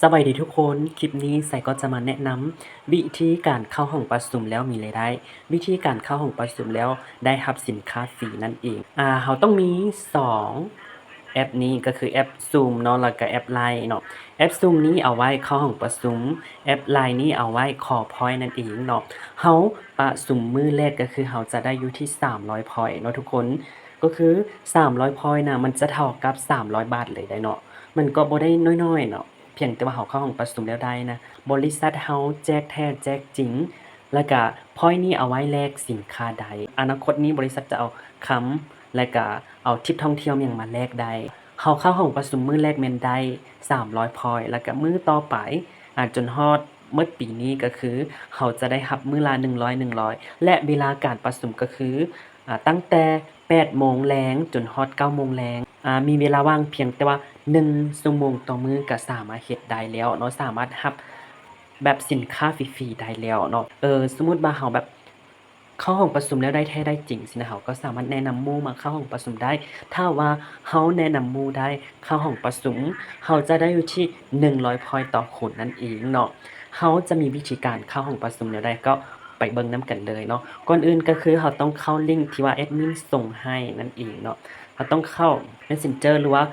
สวัสดีทุกคนคลิปนี้ใส่ก็จะมาแนะนำวิธีการเข้าห้องประชุมแล้วมีรายได้วิธีการเข้าห้องประชุมแล้วได้รับสินค้าฟรีนั่นเองเราต้องมี2แอปนี้ก็คือแอป Zoom เนาะแล้วก็แอป LINE เนาะแอป Zoom นี้เอาไว้เข้าห้องประชุมแอป LINE นี้เอาไว้ขอพอยต์นั่นเองเนาะเราประชุมมื้อแรกก็คือเราจะได้อยู่ที่300พอยต์เนาะทุกคนก็คือ300พอยต์น่ะมันจะเท่ากับ300บาทเลยได้เนาะมันก็บ่ได้น้อยๆเนาะ เพียงแต่ว่าเขาเข้าห้องประชุมแล้วได้นะบริษัทเราแจกแท้แจกจริงแล้วก็พอยต์นี้เอาไว้แลกสินค้าใดอนาคตนี้บริษัทจะเอาคำแล้วก็เอาทริปท่องเที่ยวอิหยังมาแลกได้เขาเข้าห้องประชุมมื้อแรกแม่นได้300พอยต์แล้วก็มื้อต่อไปจนฮอดหมดปีนี้ก็คือเขาจะได้รับมื้อละ100และเวลาการประชุมก็คือตั้งแต่8โมงแลงจนฮอด9โมงแลงมีเวลาว่างเพียงแต่ว่า1ชั่วโมงต่อมื้อก็สามารถเฮ็ดได้แล้วเนาะสามารถรับแบบสินค้าฟรีๆได้แล้วเนาะสมมุติว่าเราแบบเข้าห้องประชุมแล้วได้แท้ได้จริงสินะเราก็สามารถแนะนำหมู่มาเข้าห้องประชุมได้ถ้าว่าเราแนะนำหมู่ได้เข้าห้องประชุมเราจะได้อยู่ที่100พอยต์ต่อคนนั่นเองเนาะเราจะมีวิธีการเข้าห้องประชุมแนวใดก็ไปเบิ่งนำกันเลยเนาะก่อนอื่นก็คือเราต้องเข้าลิงก์ที่ว่าแอดมินส่งให้นั่นเองเนาะเราต้องเข้า Messenger หรือว่า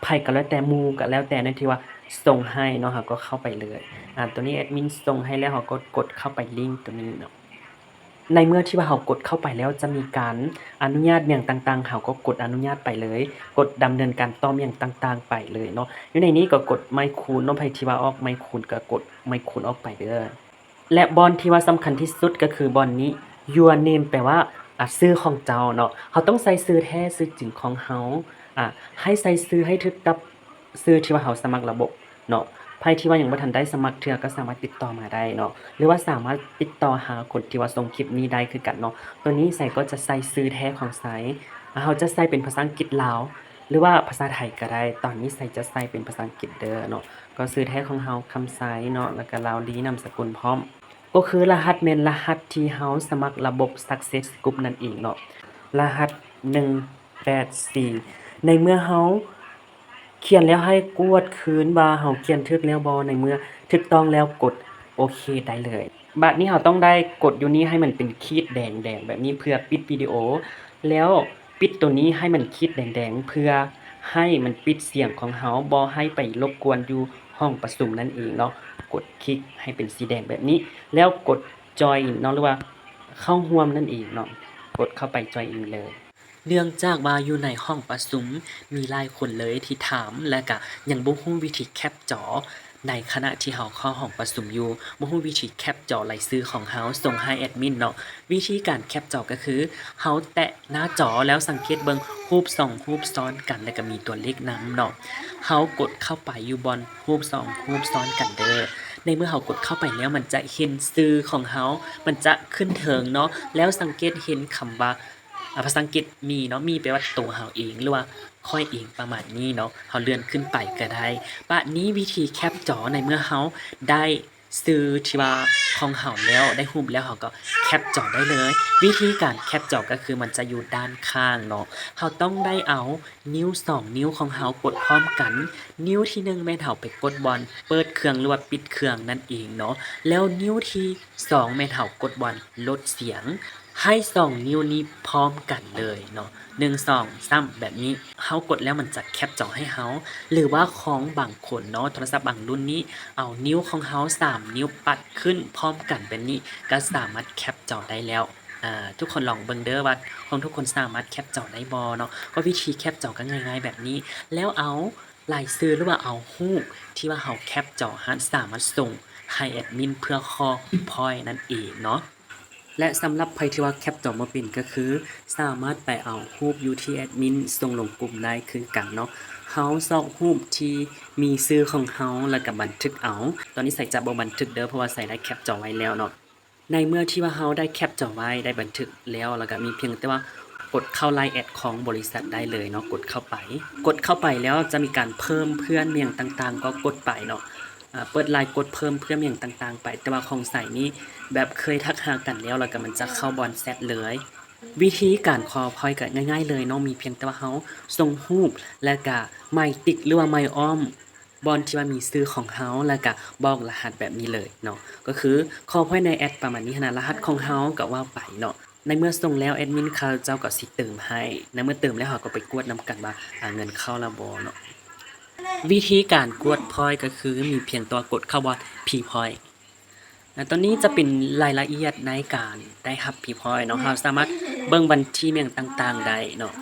ไผก็แล้วแต่หมู่ก็แล้วแต่นั่นที่ว่าส่งให้เนาะเราก็เข้าไปเลยตัวนี้แอดมินส่งให้แล้วเราก็กดเข้าไปลิงก์ตัวนี้เนาะในเมื่อที่ว่าเรากดเข้าไปแล้วจะมีการอนุญาตอิหยังต่างๆเราก็กดอนุญาตไปเลยกดดำเนินการต่ออิหยังต่างๆไปเลยเนาะอยู่ในนี้ก็กดไมค์คูณเนาะไผที่ว่าออกไมค์คูณก็กดไมค์คูณออกไปเด้อและบอนที่ว่าสำคัญที่สุดก็คือบอนนี้ your name แปลว่าชื่อของเจ้าเนาะเราต้องใส่ชื่อแท้ชื่อจริงของเราให้ใส่ชื่อให้ถึกกับชื่อที่ว่าเราสมัครระบบเนาะไผที่ว่ายังบ่ทันได้สมัครเทื่อก็สามารถติดต่อมาได้เนาะหรือว่าสามารถติดต่อหาคนที่ว่าส่งคลิปนี้ได้คือกันเนาะตัวนี้ไสก็จะใส่ชื่อแท้ของไสเราจะใส่เป็นภาษาอังกฤษลาวหรือว่าภาษาไทยก็ได้ตอนนี้ไสจะใส่เป็นภาษาอังกฤษเด้อเนาะก็ชื่อแท้ของเราคำไสเนาะแล้วก็ลาวลีนามสกุลพร้อม ก็คือรหัสแม่นรหัสที่เราสมัครระบบ Success Group นั่นเองเนาะรหัส184ในเมื่อเราเขียนแล้วให้กวดคืนว่าเราเขียนถูกแล้วบ่ในเมื่อถูกต้องแล้วกดโอเคได้เลยบัดนี้เราต้องได้กดอยู่นี้ให้มันเป็นขีดแดงๆแบบนี้เพื่อปิดวิดีโอแล้วปิดตัวนี้ให้มันขีดแดงๆเพื่อให้มันปิดเสียงของเราบ่ให้ไปรบกวนอยู่ห้องประชุมนั่นเองเนาะกดคลิกให้เป็นสีแดงแบบนี้แล้วกด join เนาะหรือว่าเข้าร่วมนั่นเองเนาะกดเข้าไป join in เลยเนื่องจากว่าอยู่ในห้องประชุมมีหลายคนเลยที่ถามและก็ยังบ่ฮู้วิธีแคปจอในขณะที่เราเข้าห้องประชุมอยู่บ่ฮู้วิธีแคปจอรายชื่อของเราส่งให้แอดมินเนาะวิธีการแคปจอก็คือเราแตะหน้าจอแล้วสังเกตเบิ่งรูป2รูปซ้อนกันแล้วก็มีตัวเลขนำเนาะเรากดเข้าไปอยู่บนรูป2รูปซ้อนกันเด้อในเมื่อเรากดเข้าไปแล้วมันจะเห็นชื่อของเรามันจะขึ้นเทิงเนาะแล้วสังเกตเห็นคำว่าภาษาอังกฤษมีเนาะมีแปลว่าตัวเราเองหรือว่าค่อยเองประมาณนี้เนาะเราเลื่อนขึ้นไปก็ได้บัดนี้วิธีแคปจอในเมื่อเราได้ชื่อที่ว่าของเราแล้วได้รูปแล้วเราก็แคปจอได้เลยวิธีการแคปจอก็คือมันจะอยู่ด้านข้างเนาะเราต้องได้เอานิ้ว2นิ้วของเรากดพร้อมกันนิ้วที่1แม่นเราไปกดบอนเปิดเครื่องหรือว่าปิดเครื่องนั่นเองเนาะแล้วนิ้วที่2แม่นเรากดบอนลดเสียงให้2นิ้วนี้พร้อมกันเลยเนาะ1 2 3แบบนี้เรากดแล้วมันจะแคปจอให้เราหรือว่าของบางคนเนาะโทรศัพท์บางรุ่นนี้เอานิ้วของเรา3นิ้วปัดขึ้นพร้อมกันแบบนี้ก็สามารถแคปจอได้แล้วทุกคนลองเบิ่งเด้อว่าของทุกคนสามารถแคปจอได้บ่เนาะก็วิธีแคปจอก็ง่ายๆแบบนี้แล้วเอารายชื่อหรือว่าเอารูปที่ว่าเราแคปจอหั้นสามารถส่งให้แอดมินเพื่อขอพอยต์นั่นเองเนาะและสำหรับไผที่ว่าแคปจอบ่เป็นก็คือสามารถไปเอารูปอยู่ที่แอดมินส่งลงกลุ่มได้คือกันเนาะเราซอกรูปที่มีชื่อของเราแล้วก็บันทึกเอาตอนนี้ใส่จะบ่บันทึกเด้อเพราะว่าใส่ได้แคปจอไว้แล้วเนาะ ในเมื่อที่ว่าเราได้แคปจอไว้ได้บันทึกแล้วก็มีเพียงแต่ว่ากดเข้า LINE แอดของบริษัทได้เลยเนาะกดเข้าไปแล้วจะมีการเพิ่มเพื่อนเมียงต่างๆก็กดไปเนาะเปิด LINE กดเพิ่มเพื่อนเมียงต่างๆไปแต่ว่าของใส่นี้แบบเคยทักหากันแล้วก็มันจะเข้าบอนแชตเลยวิธีการขอพอยต์ก็ง่ายๆเลยเนาะมีเพียงแต่ว่าเราส่งรูปแล้วก็ไม้ติ๊กหรือว่าไม้อ้อม บอนที่ว่ามีชื่อของเฮาแล้วก็บอกรหัสแบบนี้เลยเนาะก็คือขอภายในแอดประมาณนี้หั้นนะรหัสของเฮาก็ว่าไปเนาะในเมื่อส่งแล้วแอดมินเขาเจ้าก็สิเติมให้ในเมื่อเติมแล้วเขาก็ไปกวดนำกันว่าเงินเข้าแล้วบ่เนาะวิธีการกวดพอยต์ก็คือมีเพียงตัวกดเข้าว่า P point ตอนนี้จะเป็นรายละเอียดในการได้รับ P point เนาะเราสามารถเบิ่งบัญชีเมียงต่างๆได้เนาะ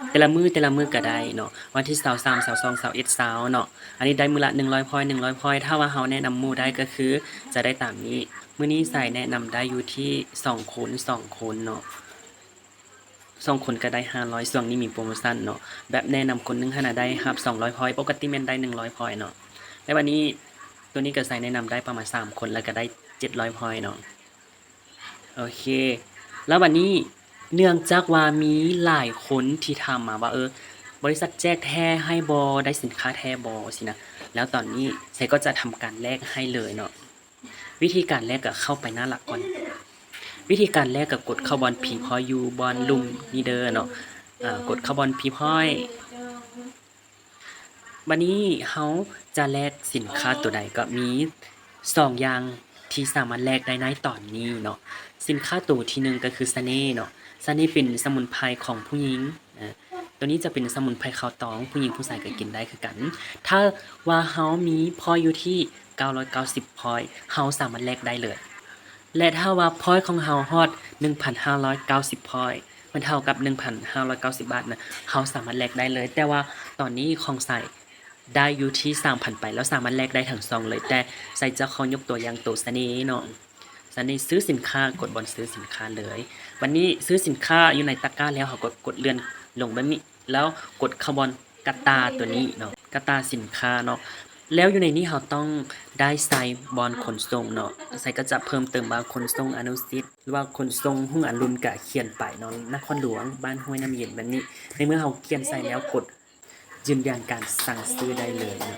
แต่ละมื้อก็ได้เนาะวันที่23 22 21 20เนาะอันนี้ได้มื้อละ100 point 100 point ถ้าว่าเฮาแนะนำหมู่ได้ก็คือจะได้ตามนี้มื้อนี้ใส่แนะนำได้อยู่ที่2คูณ2คนเนาะ2คนก็ได้500ช่วงนี้มีโปรโมชั่นเนาะแบบแนะนำคนหนึงขนาดได้รับ200 point ปกติแม่นได้100 point เนาะและวันนี้ตัวนี้ก็ใส่แนะนำได้ประมาณ3คนแล้วก็ได้700 point เนาะโอเคแล้ววันนี้เนื่องจากว่ามีหลายคนที่ถามมาว่าบริษัทแจกแท้ให้บ่ได้สินค้าแท้บ่สินะแล้วตอนนี้ไสก็จะทำการแลกให้เลยเนาะวิธีการแลกก็เข้าไปหน้าหลักก่อนวิธีการแลกก็กดเข้าบอนผีพออยู่บอนลุมนี่เด้อเนาะกดเข้าบอนผีพอยบัดนี้เฮาจะแลกสินค้าตัวใดก็มี2อย่างที่สามารถแลกได้ในตอนนี้เนาะสินค้าตัวที่1ก็คือเสน่ห์เนาะเสน่ห์เป็นสมุนไพรของผู้หญิงตัวนี้จะเป็นสมุนไพรขาวตองผู้หญิงผู้ชายก็กินได้คือกัน ถ้าว่าเฮามีพอยต์อยู่ที่990พอยต์เฮาสามารถแลกได้เลย และถ้าว่าพอยต์ของเฮาฮอด1,590พอยต์มันเท่ากับ1,590บาทนะเฮาสามารถแลกได้เลย แต่ว่าตอนนี้ของใส่ได้อยู่ที่ 3,000 ไปแล้วสามารถแลกได้ทั้งซองเลย แต่ใส่จะขอยกตัวอย่างตัวเสน่ห์เนาะเสน่ห์ซื้อสินค้ากดบนซื้อสินค้าเลย วันนี้ซื้อสินค้าอยู่ในตะกร้าแล้วเขากดเลื่อนลงแบบนี้ แล้วกดเข้าบนกระตาตัวนี้เนาะกระตาสินค้าเนาะแล้วอยู่ในนี้เราต้องได้ใส่บอนขนส่งเนาะใส่ก็จะเพิ่มเติมว่าขนส่งอนุสิทธิ์หรือว่าขนส่งหุ้งอรุณก็เขียนไปเนาะนครหลวงบ้านห้วยน้ำเย็นแบบนี้ในเมื่อเราเขียนใส่แล้วกดยืนยันการสั่งซื้อได้เลยเนาะ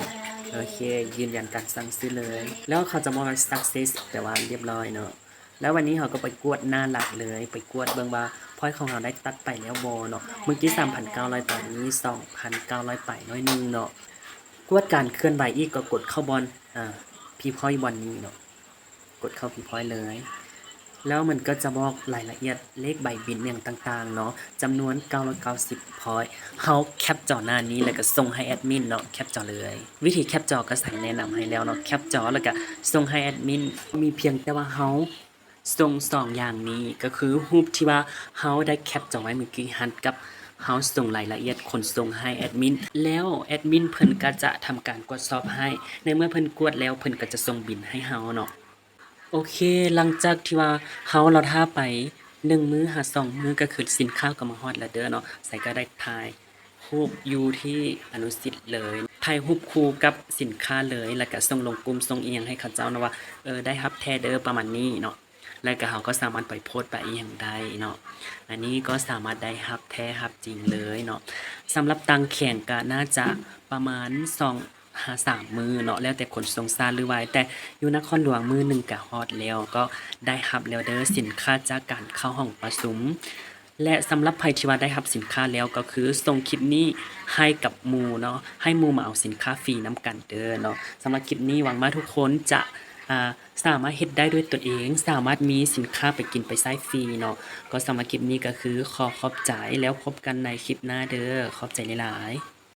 โอเคยืนยันการสั่งซื้อเลยแล้วเขาจะบอกว่า success แต่ว่าเรียบร้อยเนาะแล้ววันนี้เขาก็ไปกวดหน้าหลักเลยไปกวดเบิ่งว่าพอยต์ของเราได้ตัดไปแล้วบ่เนาะเมื่อกี้ 3,900 ตอนนี้ 2,900 ไปน้อยนึงเนาะกวดการเคลื่อนไหวอีกก็กดเข้าบอลพีพอยต์บอลนี้เนาะกดเข้าพีพอยต์เลยแล้วมันก็จะบอกรายละเอียดเลขใบบินอย่างต่างๆเนาะจำนวน990พอยต์เฮาแคปจอหน้านี้แล้วก็ส่งให้แอดมินเนาะแคปจอเลยวิธีแคปจอก็ใส่แนะนำให้แล้วเนาะแคปจอแล้วก็ส่งให้แอดมินมีเพียงแต่ว่าเฮาส่ง2อย่างนี้ก็คือรูปที่ว่าเฮาได้แคปจอไว้เมื่อกี้หันกับเฮาส่งรายละเอียดขนส่งให้แอดมินแล้วแอดมินเพิ่นก็จะทำการตรวจสอบให้ในเมื่อเพิ่นกวดแล้วเพิ่นก็จะส่งบิลให้เฮาเนาะโอเคหลังจากที่ว่าเราท่าไป1มื้อหา2มื้อก็คือสินค้าก็มาฮอดแล้วเด้อเนาะใส่ก็ได้ถ่ายรูปอยู่ที่อนุสิทธิ์เลยถ่ายรูปคู่กับสินค้าเลยแล้วก็ส่งลงกลุ่มส่งอีหยังให้เขาเจ้านะว่าได้รับแท้เด้อประมาณนี้เนาะแล้วก็เขาก็สามารถไปโพสต์ไปอีหยังได้เนาะอันนี้ก็สามารถได้รับแท้รับจริงเลยเนาะสำหรับตังแข่งก็น่าจะประมาณ3 มื้อเนาะแล้วแต่ขนส่งซาหรือไว้แต่อยู่นครหลวงมื้อหนึ่งก็ฮอดแล้วก็ได้รับแล้วเด้อสินค้าจากการเข้าห้องประชุมและสำหรับใครที่ว่าได้รับสินค้าแล้วก็คือส่งคลิปนี้ให้กับหมู่เนาะให้หมู่มาเอาสินค้าฟรีนํกันเด้อเนาะสำหรับคลิปนี้หวังว่าทุกคนจะสามารถเฮ็ดได้ด้วยตนเองสามารถมีสินค้าไปกินไปใช้ฟรีเนาะก็สำหรับคลิปนี้ก็คือขอบใจแล้วพบกันในคลิปหน้าเด้อขอบใจหลายๆ